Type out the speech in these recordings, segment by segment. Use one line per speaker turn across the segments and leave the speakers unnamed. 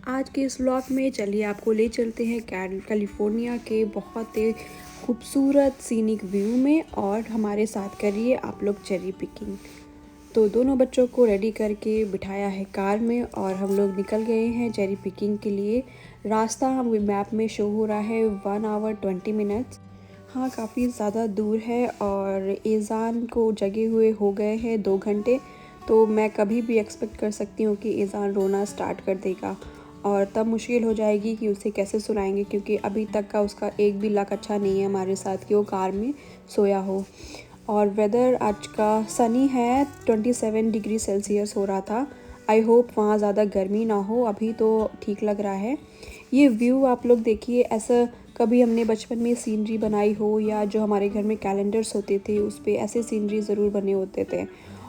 आज के इस व्लॉग में चलिए आपको ले चलते हैं कैलिफोर्निया के बहुत ही खूबसूरत सीनिक व्यू में और हमारे साथ करिए आप लोग चेरी पिकिंग। तो दोनों बच्चों को रेडी करके बिठाया है कार में और हम लोग निकल गए हैं चेरी पिकिंग के लिए। रास्ता हम मैप में शो हो रहा है 1 आवर 20 मिनट्स। हाँ, काफ़ी ज़्यादा दूर है और एज़ान को जगे हुए हो गए हैं 2 घंटे। तो मैं कभी भी एक्सपेक्ट कर सकती हूँ कि एज़ान रोना स्टार्ट कर देगा और तब मुश्किल हो जाएगी कि उसे कैसे सुलाएंगे, क्योंकि अभी तक का उसका एक भी लक अच्छा नहीं है हमारे साथ कि वो कार में सोया हो। और वेदर आज का सनी है, 27 डिग्री सेल्सियस हो रहा था। आई होप वहाँ ज़्यादा गर्मी ना हो, अभी तो ठीक लग रहा है। ये व्यू आप लोग देखिए, ऐसा कभी हमने बचपन में सीनरी बनाई हो या जो हमारे घर में कैलेंडर्स होते थे उस पे ऐसे सीनरी ज़रूर बने होते थे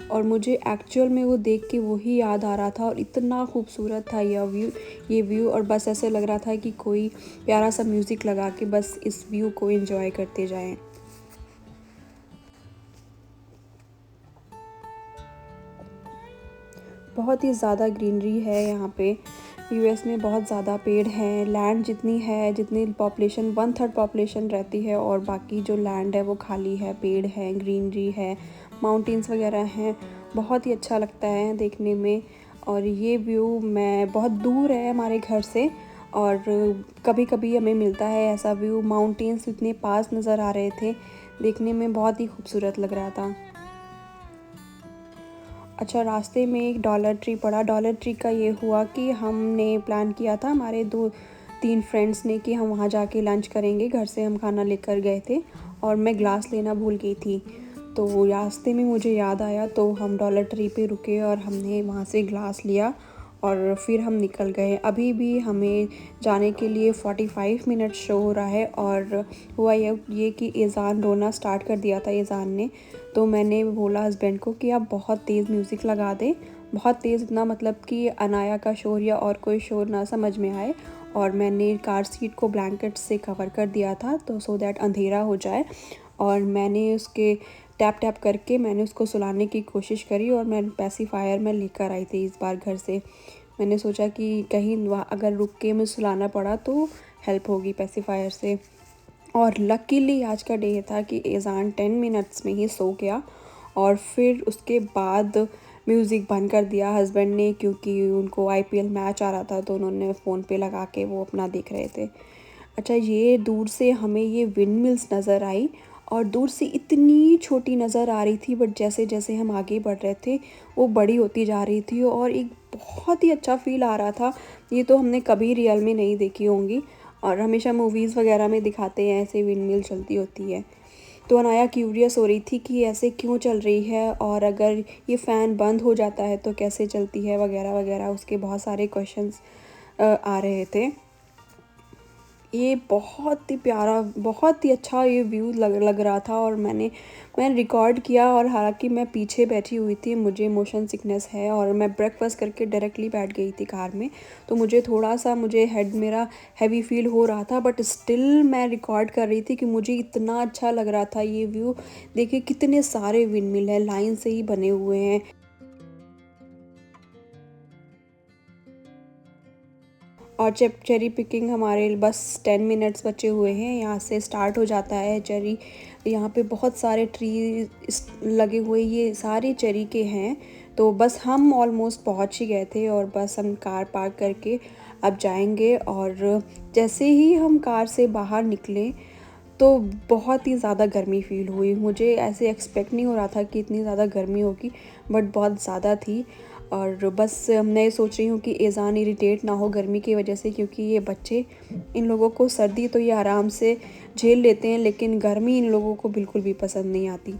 और मुझे एक्चुअल में वो देख के वही याद आ रहा था और इतना खूबसूरत था ये व्यू और बस ऐसे लग रहा था कि कोई प्यारा सा म्यूज़िक लगा के बस इस व्यू को एंजॉय करते जाएं। बहुत ही ज़्यादा ग्रीनरी है यहाँ पे। यूएस में बहुत ज़्यादा पेड़ हैं। लैंड जितनी है, जितनी पॉपुलेशन 1/3 पॉपुलेशन रहती है और बाकी जो लैंड है वो खाली है, पेड़ हैं, ग्रीनरी है, माउंटेन्स वगैरह हैं। बहुत ही अच्छा लगता है देखने में। और ये व्यू मैं बहुत दूर है हमारे घर से और कभी कभी हमें मिलता है ऐसा व्यू। माउंटेन्स इतने पास नज़र आ रहे थे, देखने में बहुत ही खूबसूरत लग रहा था। अच्छा, रास्ते में एक डॉलर ट्री पड़ा। डॉलर ट्री का ये हुआ कि हमने प्लान किया था हमारे 2-3 फ्रेंड्स ने कि हम वहाँ जाके लंच करेंगे। घर से हम खाना लेकर गए थे और मैं ग्लास लेना भूल गई थी, तो रास्ते में मुझे याद आया तो हम डॉलर ट्री पे रुके और हमने वहाँ से ग्लास लिया और फिर हम निकल गए। अभी भी हमें जाने के लिए 45 मिनट शो हो रहा है और हुआ ये कि एज़ान रोना स्टार्ट कर दिया था एज़ान ने। तो मैंने बोला हस्बैंड को कि आप बहुत तेज़ म्यूज़िक लगा दें, बहुत तेज़, इतना मतलब कि अनाया का शोर या और कोई शोर ना समझ में आए। और मैंने कार सीट को ब्लैंकेट से कवर कर दिया था तो सो दैट अंधेरा हो जाए। और मैंने उसके टैप टैप करके मैंने उसको सुलाने की कोशिश करी और मैं पैसिफायर में लेकर आई थी इस बार घर से। मैंने सोचा कि कहीं वहाँ अगर रुक के मैं सुलाना पड़ा तो हेल्प होगी पैसिफायर से। और लकीली आज का डे था कि एज़ान 10 मिनट्स में ही सो गया और फिर उसके बाद म्यूज़िक बंद कर दिया हस्बैंड ने, क्योंकि उनको आईपीएल मैच आ रहा था तो उन्होंने फ़ोन पे लगा के वो अपना देख रहे थे। अच्छा, ये दूर से हमें ये विंड मिल्स नज़र आई और दूर से इतनी छोटी नज़र आ रही थी, बट जैसे जैसे हम आगे बढ़ रहे थे वो बड़ी होती जा रही थी और एक बहुत ही अच्छा फ़ील आ रहा था। ये तो हमने कभी रियल में नहीं देखी होंगी और हमेशा मूवीज़ वगैरह में दिखाते हैं ऐसे विंड मिल चलती होती है। तो अनाया क्यूरियस हो रही थी कि ऐसे क्यों चल रही है और अगर ये फ़ैन बंद हो जाता है तो कैसे चलती है वगैरह वगैरह, उसके बहुत सारे क्वेश्चंस आ रहे थे। ये बहुत ही प्यारा, बहुत ही अच्छा ये व्यू लग रहा था और मैंने रिकॉर्ड किया। और हालांकि मैं पीछे बैठी हुई थी, मुझे मोशन सिकनेस है और मैं ब्रेकफास्ट करके डायरेक्टली बैठ गई थी कार में, तो मुझे हेड मेरा हैवी फील हो रहा था, बट स्टिल मैं रिकॉर्ड कर रही थी कि मुझे इतना अच्छा लग रहा था ये व्यू। देखिए कितने सारे विंड मिल हैं, लाइन से ही बने हुए हैं। और जब चेरी पिकिंग हमारे बस 10 मिनट्स बचे हुए हैं, यहाँ से स्टार्ट हो जाता है चेरी। यहाँ पे बहुत सारे ट्री लगे हुए, ये सारे चेरी के हैं। तो बस हम ऑलमोस्ट पहुँच ही गए थे और बस हम कार पार्क करके अब जाएंगे। और जैसे ही हम कार से बाहर निकले तो बहुत ही ज़्यादा गर्मी फ़ील हुई। मुझे ऐसे एक्सपेक्ट नहीं हो रहा था कि इतनी ज़्यादा गर्मी होगी, बट बहुत ज़्यादा थी। और बस मैं ये सोच रही हूँ कि एज़ान इरिटेट ना हो गर्मी की वजह से, क्योंकि ये बच्चे, इन लोगों को सर्दी तो ये आराम से झेल लेते हैं लेकिन गर्मी इन लोगों को बिल्कुल भी पसंद नहीं आती।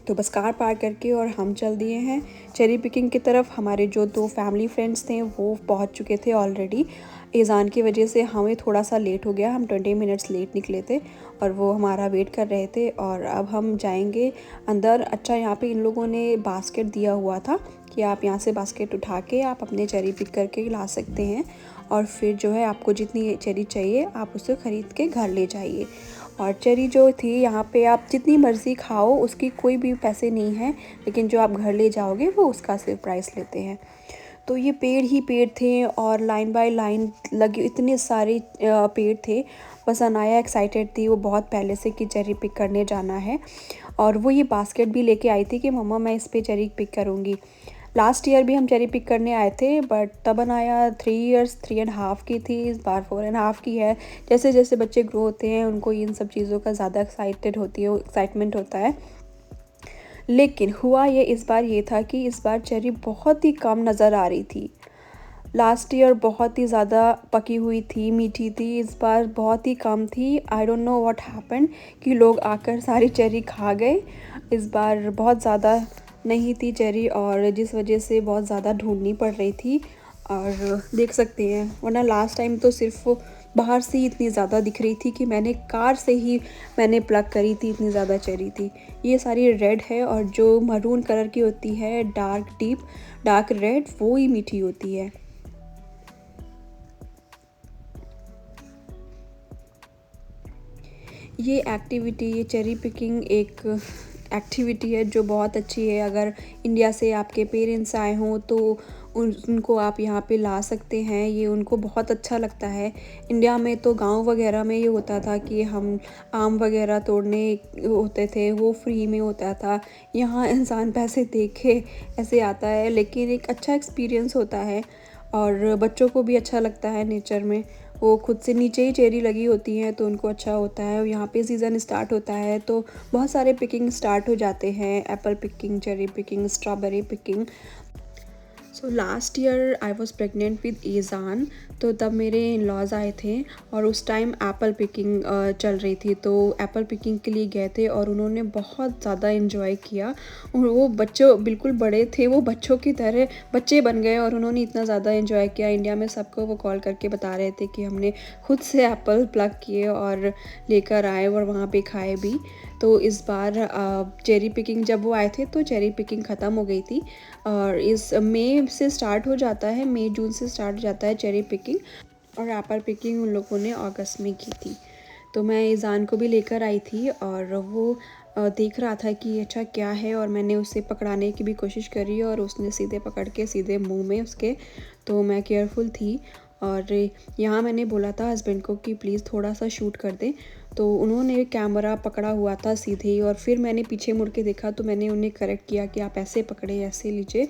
तो बस कार पार्क करके और हम चल दिए हैं चेरी पिकिंग की तरफ। हमारे जो 2 फैमिली फ्रेंड्स थे वो पहुंच चुके थे ऑलरेडी। एज़ान की वजह से हमें थोड़ा सा लेट हो गया, हम 20 मिनट्स लेट निकले थे और वो हमारा वेट कर रहे थे। और अब हम जाएंगे अंदर। अच्छा, यहाँ पे इन लोगों ने बास्केट दिया हुआ था कि आप यहाँ से बास्केट उठा के आप अपने चेरी पिक करके ला सकते हैं और फिर जो है आपको जितनी चेरी चाहिए आप उसे ख़रीद के घर ले जाइए। और चेरी जो थी यहाँ पे आप जितनी मर्ज़ी खाओ, उसकी कोई भी पैसे नहीं है, लेकिन जो आप घर ले जाओगे वो उसका सिर्फ प्राइस लेते हैं। तो ये पेड़ ही पेड़ थे और लाइन बाय लाइन लगे इतने सारे पेड़ थे। बस अनाया एक्साइटेड थी वो बहुत पहले से कि चेरी पिक करने जाना है, और वो ये बास्केट भी लेके आई थी कि मम्मा मैं इस पे चेरी पिक करूँगी। लास्ट ईयर भी हम चेरी पिक करने आए थे, बट तब अनाया 3.5 की थी, इस बार 4.5 की है। जैसे जैसे बच्चे ग्रो होते हैं उनको इन सब चीज़ों का ज़्यादा एक्साइटमेंट होता है। लेकिन हुआ ये इस बार ये था कि इस बार चेरी बहुत ही कम नज़र आ रही थी। लास्ट ईयर बहुत ही ज़्यादा पकी हुई थी, मीठी थी, इस बार बहुत ही कम थी। I don't know what happened कि लोग आकर सारी चेरी खा गए। इस बार बहुत ज़्यादा नहीं थी चेरी, और जिस वजह से बहुत ज़्यादा ढूंढनी पड़ रही थी। और देख सकते हैं, वरना लास्ट टाइम तो सिर्फ बाहर से ही इतनी ज़्यादा दिख रही थी कि मैंने कार से ही प्लग करी थी, इतनी ज़्यादा चेरी थी। ये सारी रेड है, और जो मरून कलर की होती है डार्क रेड, वो ही मीठी होती है। ये चेरी पिकिंग एक एक्टिविटी है जो बहुत अच्छी है। अगर इंडिया से आपके पेरेंट्स आए हों तो उनको आप यहाँ पे ला सकते हैं, ये उनको बहुत अच्छा लगता है। इंडिया में तो गांव वगैरह में ये होता था कि हम आम वगैरह तोड़ने होते थे, वो फ्री में होता था। यहाँ इंसान पैसे दे के ऐसे आता है, लेकिन एक अच्छा एक्सपीरियंस होता है और बच्चों को भी अच्छा लगता है। नेचर में वो खुद से नीचे ही चेरी लगी होती हैं तो उनको अच्छा होता है। और यहाँ पे सीज़न स्टार्ट होता है तो बहुत सारे पिकिंग स्टार्ट हो जाते हैं, apple picking, cherry picking, strawberry picking. So last year I was pregnant with Izaan, तो तब मेरे इन लॉज आए थे और उस टाइम एप्पल पिकिंग चल रही थी, तो एप्पल पिकिंग के लिए गए थे और उन्होंने बहुत ज़्यादा इन्जॉय किया। और वो बच्चों बिल्कुल बड़े थे, वो बच्चों की तरह बच्चे बन गए और उन्होंने इतना ज़्यादा इन्जॉय किया। इंडिया में सबको वो कॉल करके बता रहे थे कि हमने खुद से एप्पल प्लग किए और लेकर आए और वहाँ पे खाए भी। तो इस बार चेरी पिकिंग जब वो आए थे तो चेरी पिकिंग ख़त्म हो गई थी, और इस मई से स्टार्ट हो जाता है, मई जून से स्टार्ट हो जाता है चेरी पिकिंग, और एप्पल पिकिंग उन लोगों ने अगस्त में की थी। तो मैं ईज़ान को भी लेकर आई थी और वो देख रहा था कि अच्छा क्या है, और मैंने उसे पकड़ाने की भी कोशिश करी और उसने सीधे पकड़ के सीधे मुंह में उसके। तो मैं केयरफुल थी और यहाँ मैंने बोला था हस्बैंड को कि प्लीज़ थोड़ा सा शूट कर दें, तो उन्होंने कैमरा पकड़ा हुआ था सीधे ही, और फिर मैंने पीछे मुड़ के देखा तो मैंने उन्हें करेक्ट किया कि आप ऐसे पकड़े, ऐसे लीजिए।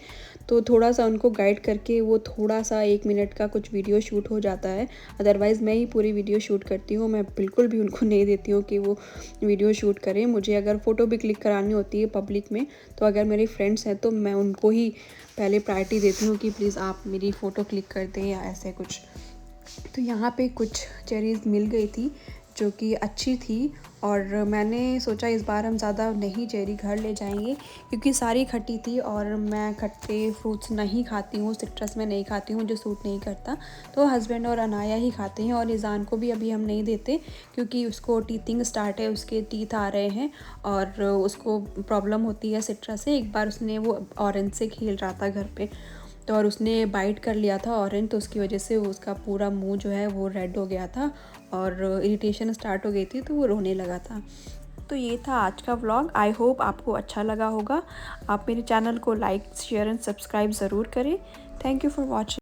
तो थोड़ा सा उनको गाइड करके वो थोड़ा सा 1 मिनट का कुछ वीडियो शूट हो जाता है। अदरवाइज़ मैं ही पूरी वीडियो शूट करती हूँ, मैं बिल्कुल भी उनको नहीं देती हूँ कि वो वीडियो शूट करें। मुझे अगर फ़ोटो भी क्लिक करानी होती है पब्लिक में, तो अगर मेरे फ्रेंड्स हैं तो मैं उनको ही पहले प्रायोरिटी देती हूँ कि प्लीज़ आप मेरी फ़ोटो क्लिक कर दें या ऐसे कुछ। तो यहाँ पे कुछ चेरीज़ मिल गई थी जो कि अच्छी थी, और मैंने सोचा इस बार हम ज़्यादा नहीं चेरी घर ले जाएंगे क्योंकि सारी खट्टी थी और मैं खट्टे फ्रूट्स नहीं खाती हूँ, सिट्रस में नहीं खाती हूँ, जो सूट नहीं करता। तो हस्बैंड और अनाया ही खाते हैं, और ईज़ान को भी अभी हम नहीं देते क्योंकि उसको टीथिंग स्टार्ट है, उसके टीथ आ रहे हैं और उसको प्रॉब्लम होती है सिट्रस से। एक बार उसने वो ऑरेंज से खेल रहा था घर पे, तो और उसने बाइट कर लिया था ऑरेंज, तो उसकी वजह से उसका पूरा मुंह जो है वो रेड हो गया था और इरिटेशन स्टार्ट हो गई थी, तो वो रोने लगा था। तो ये था आज का व्लॉग। आई होप आपको अच्छा लगा होगा। आप मेरे चैनल को लाइक, शेयर एंड सब्सक्राइब ज़रूर करें। Thank you for watching.